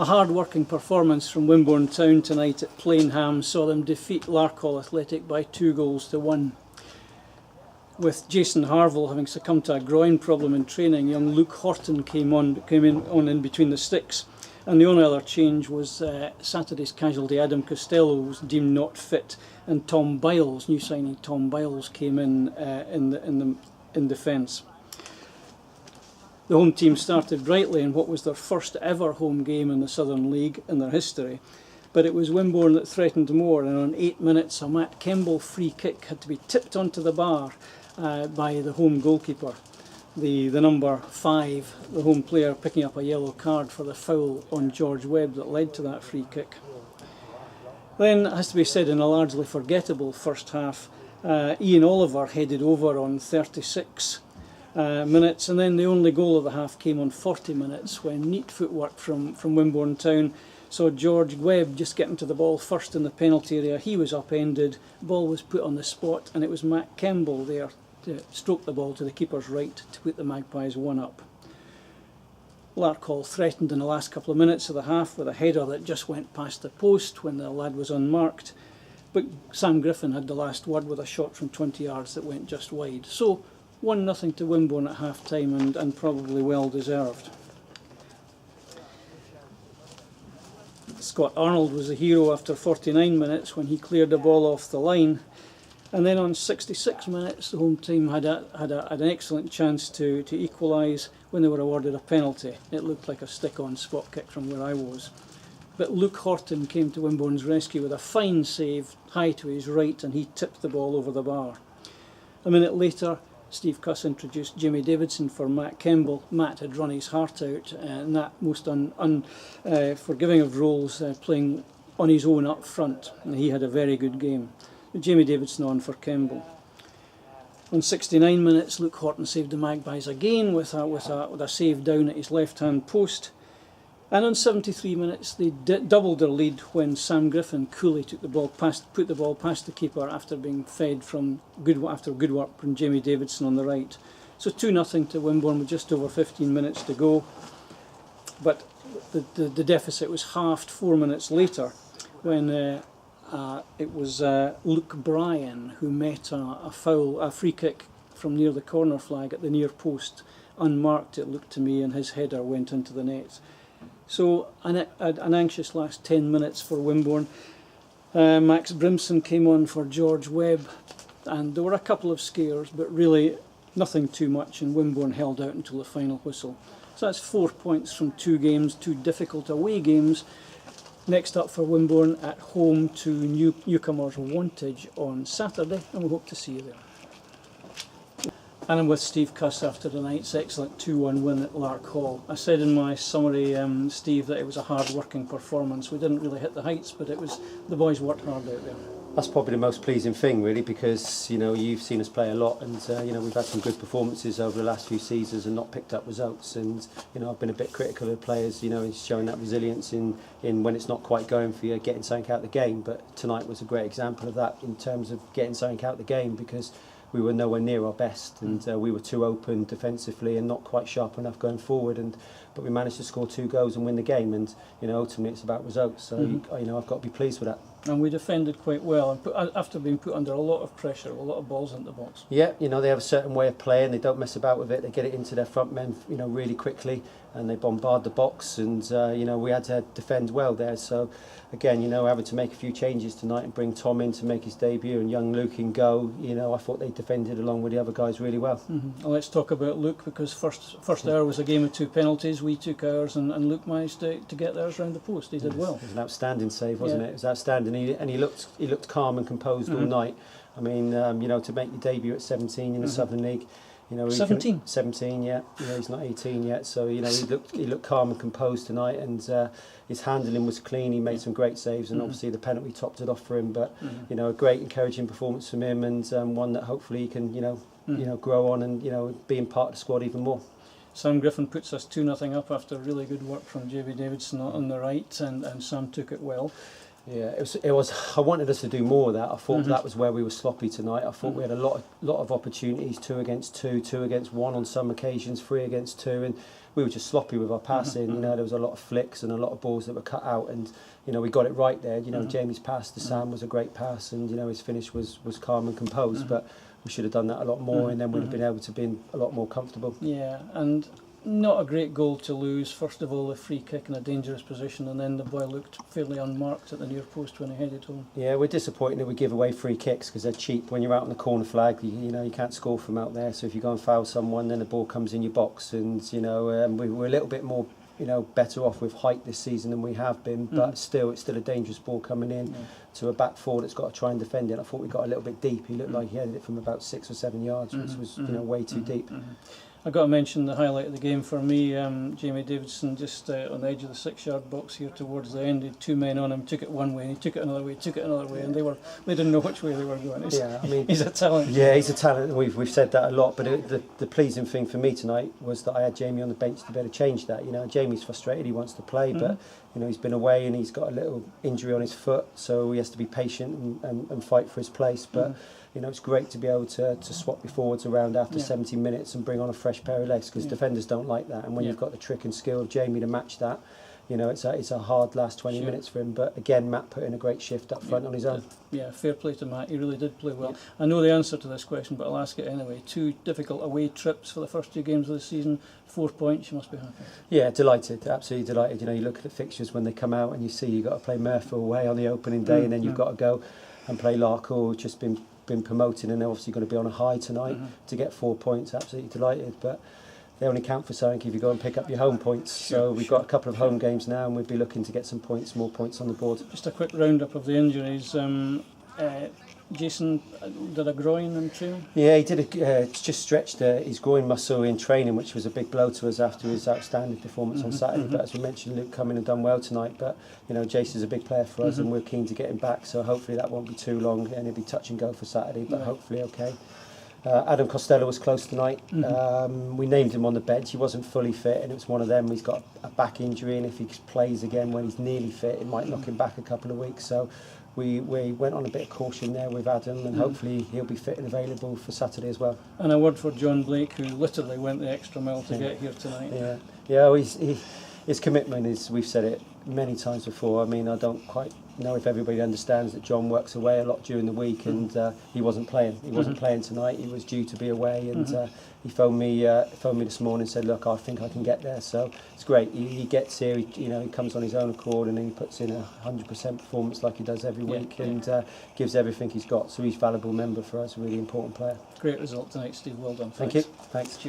A hard-working performance from Wimborne Town tonight at Plainham saw them defeat Larkhall Athletic by 2-1. With Jason Harville having succumbed to a groin problem in training, young Luke Horton came in between the sticks, and the only other change was Saturday's casualty Adam Costello was deemed not fit, and Tom Biles, new signing Tom Biles, came in defence. The home team started brightly in what was their first ever home game in the Southern League in their history, but it was Wimborne that threatened more, and on 8 minutes a Matt Kemble free kick had to be tipped onto the bar by the home goalkeeper. The number 5, the home player, picking up a yellow card for the foul on George Webb that led to that free kick. Then, it has to be said, in a largely forgettable first half, Ian Oliver headed over on 36 minutes, and then the only goal of the half came on 40 minutes when neat footwork from Wimborne Town saw George Webb just getting to the ball first in the penalty area. He was upended, the ball was put on the spot, and it was Matt Kemble there to stroke the ball to the keeper's right to put the Magpies 1-up. Larkhall threatened in the last couple of minutes of the half with a header that just went past the post when the lad was unmarked, but Sam Griffin had the last word with a shot from 20 yards that went just wide. So 1-0 to Wimborne at half time, and probably well deserved. Scott Arnold was the hero after 49 minutes when he cleared the ball off the line, and then on 66 minutes the home team had an excellent chance to equalise when they were awarded a penalty. It looked like a stick-on spot kick from where I was, but Luke Horton came to Wimborne's rescue with a fine save high to his right, and he tipped the ball over the bar. A minute later, Steve Cuss introduced Jimmy Davidson for Matt Kemble. Matt had run his heart out, and that most unforgiving of roles, playing on his own up front, and he had a very good game. Jamie Davidson on for Kemble. On 69 minutes, Luke Horton saved the Magpies again with a save down at his left-hand post. And on 73 minutes, they doubled their lead when Sam Griffin coolly put the ball past the keeper after being fed from good work from Jamie Davidson on the right. So 2-0 to Wimborne with just over 15 minutes to go. But the deficit was halved 4 minutes later when it was Luke Bryan who met a free kick from near the corner flag at the near post, unmarked it looked to me, and his header went into the net. So an anxious last 10 minutes for Wimborne. Max Brimson came on for George Webb, and there were a couple of scares, but really nothing too much, and Wimborne held out until the final whistle. So that's 4 points from 2 games, 2 difficult away games. Next up for Wimborne at home to newcomers Wantage on Saturday, and we hope to see you there. And I'm with Steve Cuss after tonight's excellent 2-1 win at Larkhall. I said in my summary, Steve, that it was a hard-working performance. We didn't really hit the heights, but the boys worked hard out there. That's probably the most pleasing thing, really, because you've seen us play a lot, and we've had some good performances over the last few seasons and not picked up results. And I've been a bit critical of the players, in showing that resilience in when it's not quite going for you, getting something out of the game. But tonight was a great example of that in terms of getting something out of the game, because we were nowhere near our best, and we were too open defensively and not quite sharp enough going forward. But we managed to score 2 goals and win the game, and ultimately it's about results. So I've got to be pleased with that. And we defended quite well, and after being put under a lot of pressure, a lot of balls into the box. Yeah, they have a certain way of playing. They don't mess about with it. They get it into their front men, really quickly, and they bombard the box. And we had to defend well there. So again, having to make a few changes tonight and bring Tom in to make his debut and young Luke in go. I thought they defended along with the other guys really well. Well, let's talk about Luke, because first hour was a game of 2 penalties. We took ours, and Luke managed to get theirs round the post. He did well. It was an outstanding save, wasn't it? It was outstanding. And he looked calm and composed all night. I mean, to make your debut at 17 in the Southern League, 17. 17, yeah. He's not 18 yet, so he looked calm and composed tonight, and his handling was clean. He made some great saves, and obviously the penalty topped it off for him. But a great encouraging performance from him, and one that hopefully he can grow on and being part of the squad even more. Sam Griffin puts us 2-0 up after really good work from Jamie Davidson on the right, and Sam took it well. Yeah, it was. I wanted us to do more of that. I thought that was where we were sloppy tonight. I thought we had a lot of opportunities, 2 against 2, 2 against 1 on some occasions, 3 against 2, and we were just sloppy with our passing. You know, there was a lot of flicks and a lot of balls that were cut out, and you know we got it right there. You know, Jamie's pass to Sam was a great pass, and you know his finish was calm and composed. But we should have done that a lot more, and then we'd have been able to be a lot more comfortable. Yeah, and not a great goal to lose. First of all, a free kick in a dangerous position, and then the boy looked fairly unmarked at the near post when he headed home. Yeah, we're disappointed that we give away free kicks because they're cheap. When you're out on the corner flag, you know you can't score from out there. So if you go and foul someone, then the ball comes in your box, and you know we're a little bit more, you know, better off with height this season than we have been. But still, it's still a dangerous ball coming in to a back four that's got to try and defend it. I thought we got a little bit deep. He looked like he headed it from about 6 or 7 yards, which was you know way too deep. I've got to mention the highlight of the game for me, Jamie Davidson, just on the edge of the 6-yard box here towards the end. He had 2 men on him, took it one way, and he took it another way, and they didn't know which way they were going. Yeah, I mean, he's a talent. Yeah, he's a talent. We've said that a lot, but the pleasing thing for me tonight was that I had Jamie on the bench to be able to change that. You know, Jamie's frustrated, he wants to play, but you know he's been away and he's got a little injury on his foot, so he has to be patient and fight for his place. But you know, it's great to be able to swap your forwards around after 70 minutes and bring on a fresh pair of legs, because defenders don't like that. And when you've got the trick and skill of Jamie to match that, you know, it's a hard last 20 minutes for him. But again, Matt put in a great shift up front on his own. Yeah, fair play to Matt. He really did play well. I know the answer to this question, but I'll ask it anyway. 2 difficult away trips for the first 2 games of the season, 4 points. You must be happy. Yeah, delighted, absolutely delighted. You know, you look at the fixtures when they come out and you see you've got to play Murphy away on the opening day, and then you've got to go and play Larkhall, which has been promoted, and they're obviously going to be on a high tonight to get 4 points. Absolutely delighted, but they only count for something if you go and pick up your home points. So we've got a couple of home games now, and we'd be looking to get some points, more points on the board. Just a quick roundup of the injuries. Jason did a groin in training? Yeah, he did. Just stretched his groin muscle in training, which was a big blow to us after his outstanding performance on Saturday. But as we mentioned, Luke come in and done well tonight. But you know, Jason's a big player for us, and we're keen to get him back. So hopefully that won't be too long, and he'll be touch and go for Saturday. But hopefully okay. Adam Costello was close tonight. We named him on the bench. He wasn't fully fit, and it was one of them. He's got a back injury, and if he plays again when he's nearly fit, it might knock him back a couple of weeks. So we went on a bit of caution there with Adam, and hopefully he'll be fit and available for Saturday as well. And a word for John Blake, who literally went the extra mile to get here tonight. Yeah. His commitment is, we've said it many times before. I mean, I don't quite know if everybody understands that John works away a lot during the week, and he wasn't playing. He wasn't playing tonight. He was due to be away, and he phoned me this morning and said, "Look, I think I can get there." So it's great. He gets here. He comes on his own accord, and then he puts in 100% performance like he does every week, and gives everything he's got. So he's a valuable member for us. A really important player. Great result tonight, Steve. Well done. Thank you. Thanks. Cheers.